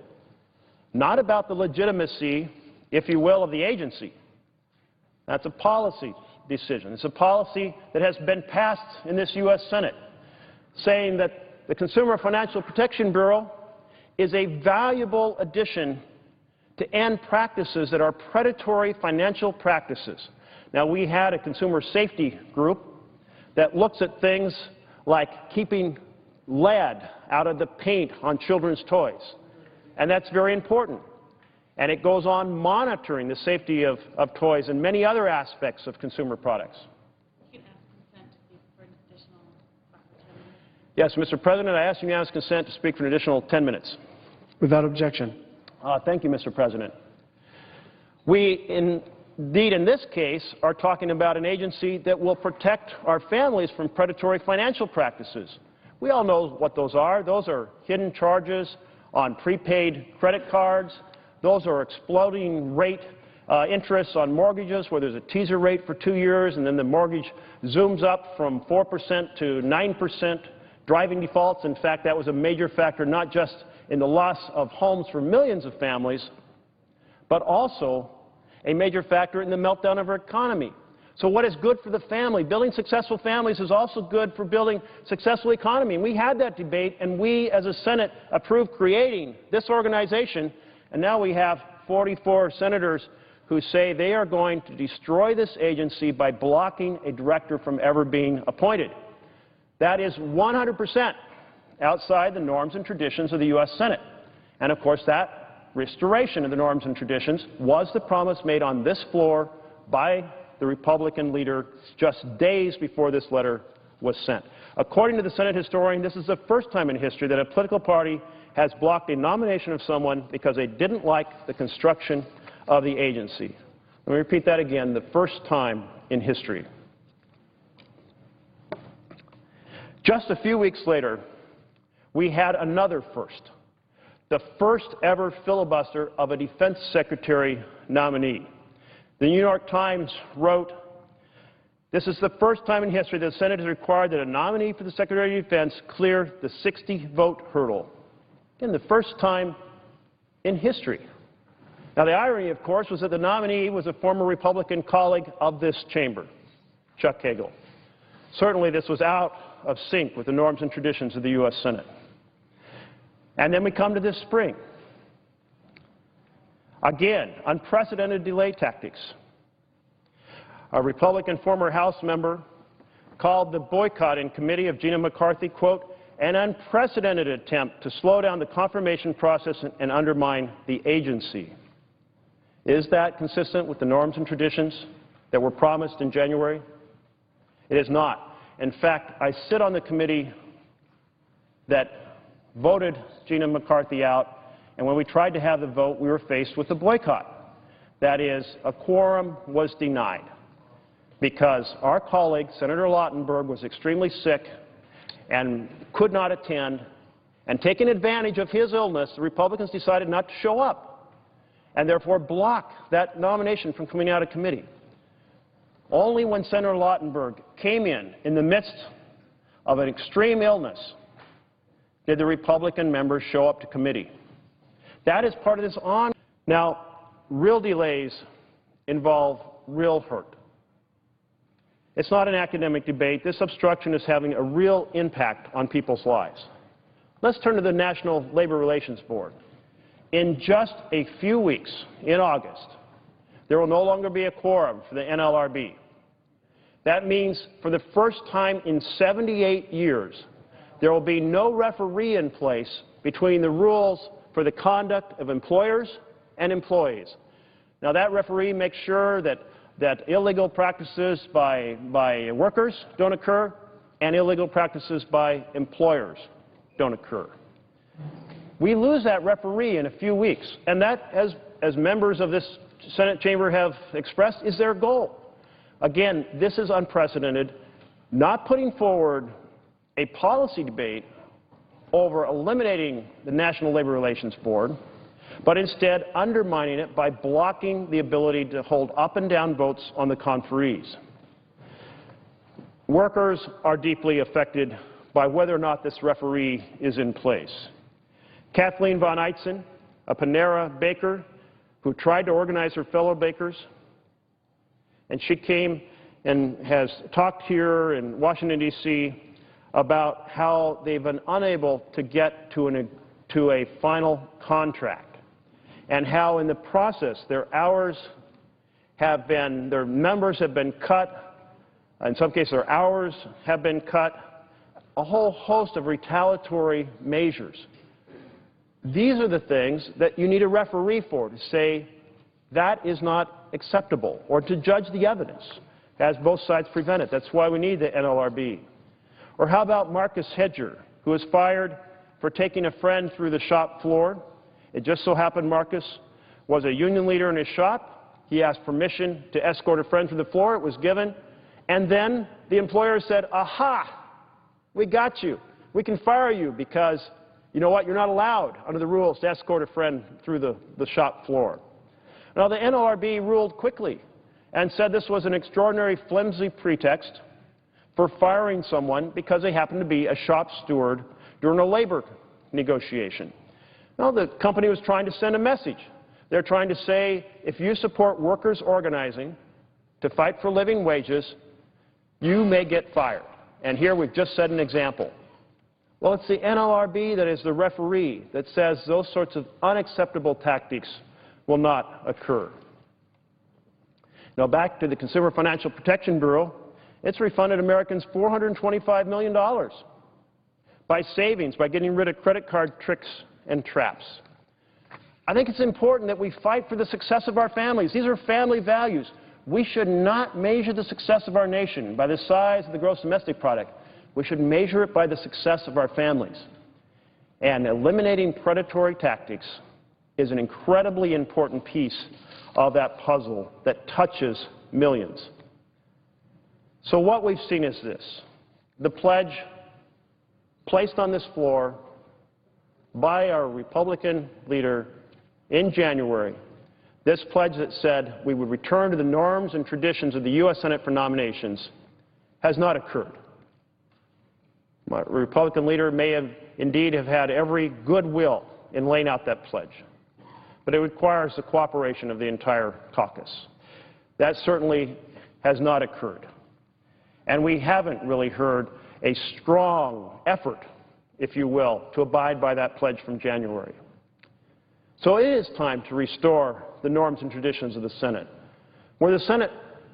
not about the legitimacy, if you will, of the agency. That's a policy decision. It's a policy that has been passed in this U.S. Senate, saying that the Consumer Financial Protection Bureau is a valuable addition to end practices that are predatory financial practices. Now, we had a consumer safety group that looks at things like keeping lead out of the paint on children's toys. And that's very important. And it goes on monitoring the safety of toys and many other aspects of consumer products. Yes, Mr. President, I ask unanimous consent to speak for an additional 10 minutes. Without objection. Thank you, Mr. President. We, indeed, in this case, are talking about an agency that will protect our families from predatory financial practices. We all know what those are. Those are hidden charges on prepaid credit cards. Those are exploding rate interests on mortgages where there's a teaser rate for 2 years and then the mortgage zooms up from 4% to 9%. Driving defaults, in fact, that was a major factor not just in the loss of homes for millions of families, but also a major factor in the meltdown of our economy. So what is good for the family? Building successful families is also good for building successful economy. And we had that debate, and we as a Senate approved creating this organization, and now we have 44 senators who say they are going to destroy this agency by blocking a director from ever being appointed. That is 100% outside the norms and traditions of the U.S. Senate. And of course, that restoration of the norms and traditions was the promise made on this floor by the Republican leader just days before this letter was sent. According to the Senate historian, this is the first time in history that a political party has blocked a nomination of someone because they didn't like the construction of the agency. Let me repeat that again, the first time in history. Just a few weeks later, we had another first, the first ever filibuster of a defense secretary nominee. The New York Times wrote, "This is the first time in history that the Senate has required that a nominee for the Secretary of Defense clear the 60-vote hurdle." Again, the first time in history. Now, the irony, of course, was that the nominee was a former Republican colleague of this chamber, Chuck Hagel. Certainly, this was out of sync with the norms and traditions of the U.S. Senate. And then we come to this spring. Again, unprecedented delay tactics. A Republican former House member called the boycott in committee of Gina McCarthy, quote, an unprecedented attempt to slow down the confirmation process and undermine the agency. Is that consistent with the norms and traditions that were promised in January? It is not. In fact, I sit on the committee that voted Gina McCarthy out, and when we tried to have the vote, we were faced with a boycott. That is, a quorum was denied because our colleague, Senator Lautenberg, was extremely sick and could not attend, and taking advantage of his illness, the Republicans decided not to show up and therefore block that nomination from coming out of committee. Only when Senator Lautenberg came in the midst of an extreme illness, did the Republican members show up to committee. That is part of this on. Now, real delays involve real hurt. It's not an academic debate. This obstruction is having a real impact on people's lives. Let's turn to the National Labor Relations Board. In just a few weeks, in August, there will no longer be a quorum for the NLRB. That means for the first time in 78 years, there will be no referee in place between the rules for the conduct of employers and employees. Now, that referee makes sure that illegal practices by workers don't occur and illegal practices by employers don't occur. We lose that referee in a few weeks, and that, as members of this Senate chamber have expressed, is their goal. Again, this is unprecedented, not putting forward a policy debate over eliminating the National Labor Relations Board, but instead undermining it by blocking the ability to hold up and down votes on the conferees. Workers are deeply affected by whether or not this referee is in place. Kathleen Von Eitzen, a Panera baker who tried to organize her fellow bakers, and she came and has talked here in Washington, D.C. about how they've been unable to get to a final contract, and how in the process their numbers have been cut, in some cases their hours have been cut, a whole host of retaliatory measures. These are the things that you need a referee for, to say that is not acceptable, or to judge the evidence as both sides prevent it. That's why we need the NLRB. Or how about Marcus Hedger, who was fired for taking a friend through the shop floor? It just so happened Marcus was a union leader in his shop. He asked permission to escort a friend through the floor. It was given. And then the employer said, aha, we got you. We can fire you because, you know what, you're not allowed under the rules to escort a friend through the shop floor. Now, the NLRB ruled quickly and said this was an extraordinary flimsy pretext for firing someone because they happened to be a shop steward during a labor negotiation. Now, the company was trying to send a message. They're trying to say, if you support workers organizing to fight for living wages, you may get fired. And here we've just set an example. Well, it's the NLRB that is the referee that says those sorts of unacceptable tactics will not occur. Now, back to the Consumer Financial Protection Bureau, it's refunded Americans $425 million by savings, by getting rid of credit card tricks and traps. I think it's important that we fight for the success of our families. These are family values. We should not measure the success of our nation by the size of the gross domestic product. We should measure it by the success of our families. And eliminating predatory tactics is an incredibly important piece of that puzzle that touches millions. So what we've seen is this: the pledge placed on this floor by our Republican leader in January, this pledge that said we would return to the norms and traditions of the U.S. Senate for nominations, has not occurred. My Republican leader may have indeed have had every goodwill in laying out that pledge, but it requires the cooperation of the entire caucus. That certainly has not occurred. And we haven't really heard a strong effort, if you will, to abide by that pledge from January. So it is time to restore the norms and traditions of the Senate, where the Senate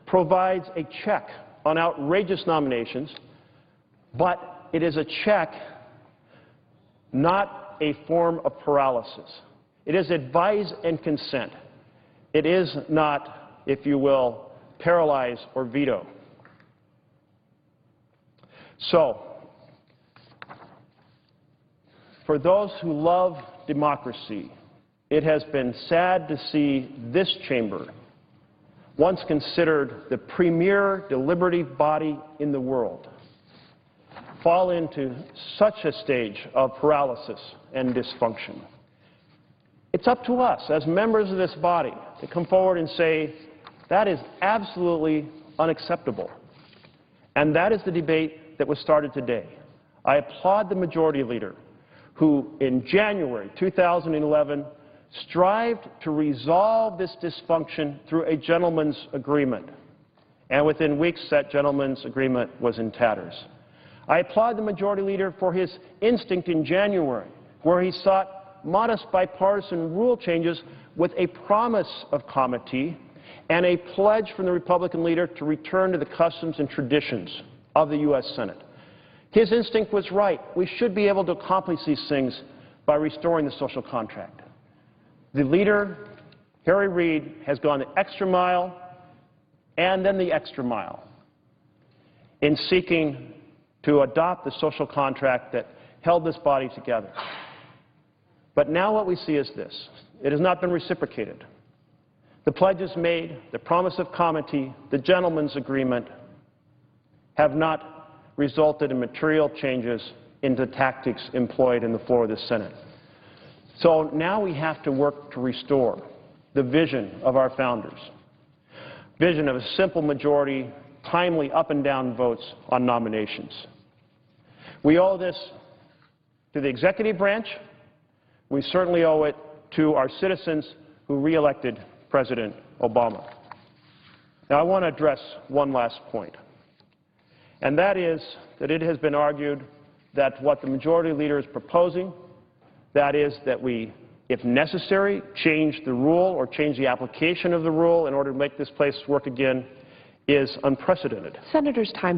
provides a check on outrageous nominations, but it is a check, not a form of paralysis. It is advise and consent. It is not, if you will, paralyze or veto. So, for those who love democracy, it has been sad to see this chamber, once considered the premier deliberative body in the world, fall into such a stage of paralysis and dysfunction. It's up to us as members of this body to come forward and say, that is absolutely unacceptable. And that is the debate that was started today. I applaud the majority leader who, in January 2011, strived to resolve this dysfunction through a gentleman's agreement. And within weeks, that gentleman's agreement was in tatters. I applaud the majority leader for his instinct in January, where he sought modest bipartisan rule changes with a promise of comity and a pledge from the Republican leader to return to the customs and traditions of the U.S. Senate. His instinct was right. We should be able to accomplish these things by restoring the social contract. The leader, Harry Reid, has gone the extra mile and then the extra mile in seeking to adopt the social contract that held this body together. But now what we see is this. It has not been reciprocated. The pledges made, the promise of comity, the gentleman's agreement have not resulted in material changes in the tactics employed in the floor of the Senate. So now we have to work to restore the vision of our founders, vision of a simple majority, timely up and down votes on nominations. We owe this to the executive branch. We certainly owe it to our citizens who re-elected President Obama. Now, I want to address one last point, and that is that it has been argued that what the majority leader is proposing, that is that we, if necessary, change the rule or change the application of the rule in order to make this place work again, is unprecedented. Senator's time